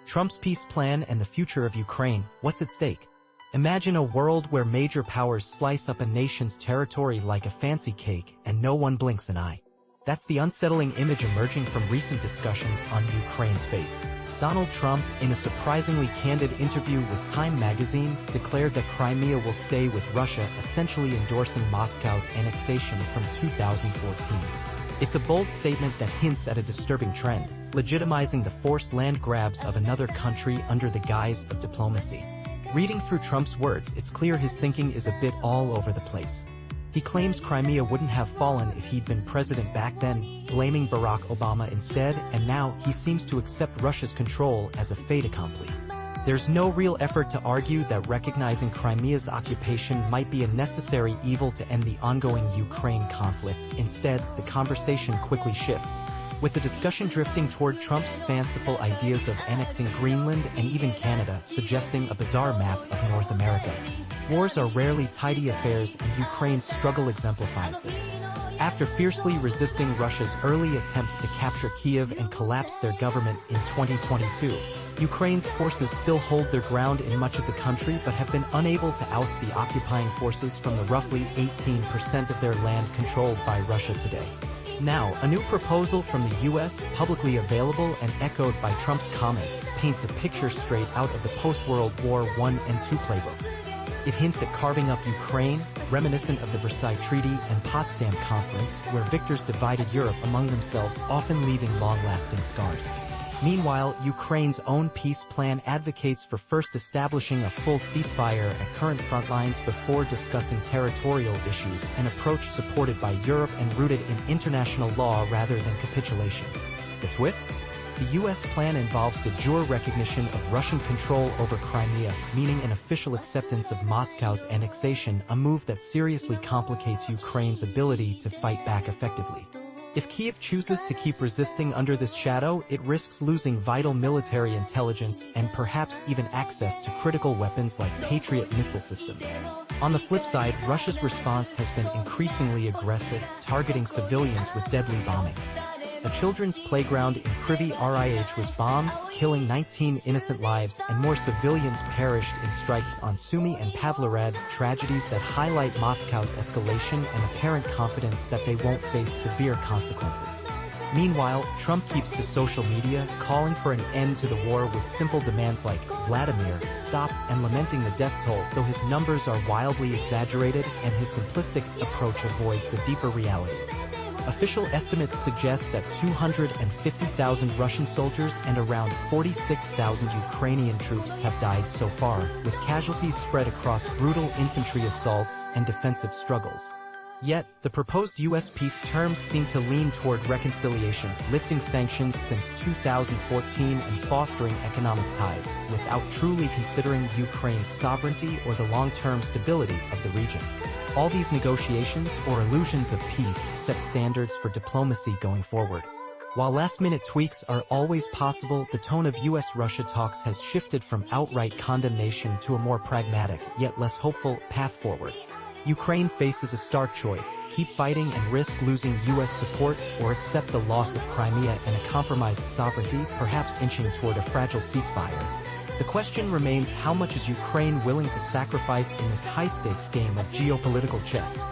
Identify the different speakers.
Speaker 1: Trump's peace plan and the future of Ukraine, what's at stake? Imagine a world where major powers slice up a nation's territory like a fancy cake and no one blinks an eye. That's the unsettling image emerging from recent discussions on Ukraine's fate. Donald Trump, in a surprisingly candid interview with Time magazine, declared that Crimea will stay with Russia, essentially endorsing Moscow's annexation from 2014. It's a bold statement that hints at a disturbing trend, legitimizing the forced land grabs of another country under the guise of diplomacy. Reading through Trump's words, it's clear his thinking is a bit all over the place. He claims Crimea wouldn't have fallen if he'd been president back then, blaming Barack Obama instead, and now he seems to accept Russia's control as a fait accompli. There's no real effort to argue that recognizing Crimea's occupation might be a necessary evil to end the ongoing Ukraine conflict. Instead, the conversation quickly shifts, with the discussion drifting toward Trump's fanciful ideas of annexing Greenland and even Canada, suggesting a bizarre map of North America. Wars are rarely tidy affairs, and Ukraine's struggle exemplifies this. After fiercely resisting Russia's early attempts to capture Kyiv and collapse their government in 2022, Ukraine's forces still hold their ground in much of the country but have been unable to oust the occupying forces from the roughly 18% of their land controlled by Russia today. Now, a new proposal from the U.S., publicly available and echoed by Trump's comments, paints a picture straight out of the post-World War I and II playbooks. It hints at carving up Ukraine, reminiscent of the Versailles Treaty and Potsdam Conference, where victors divided Europe among themselves, often leaving long-lasting scars. Meanwhile, Ukraine's own peace plan advocates for first establishing a full ceasefire at current front lines before discussing territorial issues, an approach supported by Europe and rooted in international law rather than capitulation. The twist? The U.S. plan involves de jure recognition of Russian control over Crimea, meaning an official acceptance of Moscow's annexation, a move that seriously complicates Ukraine's ability to fight back effectively. If Kyiv chooses to keep resisting under this shadow, it risks losing vital military intelligence and perhaps even access to critical weapons like Patriot missile systems. On the flip side, Russia's response has been increasingly aggressive, targeting civilians with deadly bombings. A children's playground in Kryvyi Rih was bombed, killing 19 innocent lives, and more civilians perished in strikes on Sumy and Pavlograd, tragedies that highlight Moscow's escalation and apparent confidence that they won't face severe consequences. Meanwhile, Trump keeps to social media, calling for an end to the war with simple demands like, "Vladimir, stop," and lamenting the death toll, though his numbers are wildly exaggerated and his simplistic approach avoids the deeper realities. Official estimates suggest that 250,000 Russian soldiers and around 46,000 Ukrainian troops have died so far, with casualties spread across brutal infantry assaults and defensive struggles. Yet, the proposed U.S. peace terms seem to lean toward reconciliation, lifting sanctions since 2014 and fostering economic ties, without truly considering Ukraine's sovereignty or the long-term stability of the region. All these negotiations, or illusions of peace, set standards for diplomacy going forward. While last-minute tweaks are always possible, the tone of U.S.-Russia talks has shifted from outright condemnation to a more pragmatic, yet less hopeful, path forward. Ukraine faces a stark choice: keep fighting and risk losing U.S. support, or accept the loss of Crimea and a compromised sovereignty, perhaps inching toward a fragile ceasefire. The question remains, how much is Ukraine willing to sacrifice in this high-stakes game of geopolitical chess?